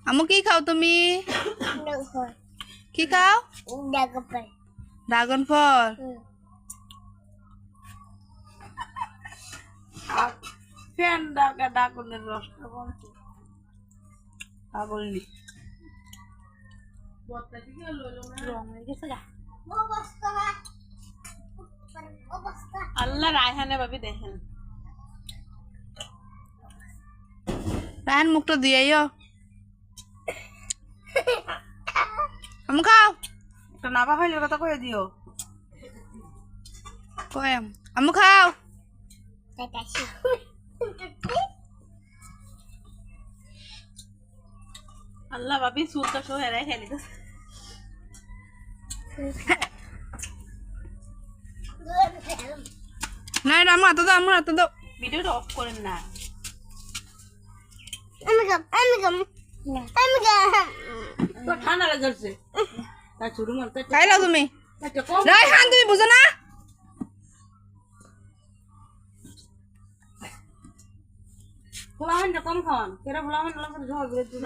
আমু কি খাও তুমি কি খাও ড্রাগন ফল ফ্যান ডাকনের রসটা বলছে পাগলনি রং হয়ে গেছে গা আল্লাহ রায়হানে ভাবি দেখেন রায়হান মুখটা দিয়েও আমু খাও একটা নাবা খাইলে কথা কয়ে দিও কয়াম আমু খাও আল্লাহ ভাবি চুলটা সহ হেরাই খেলি না এটা আমু হাতে দাও আমু হাতে দাও ভিডিওটা অফ করেন না তো ঠান্ডা লাগছে তাই শুরু মারতে খাইলো তুমি রায়হান তুমি বুঝো না ফুলাহানটা কম খাওয়ান কেরা ফুলাহান লাগছে সব বিরোধী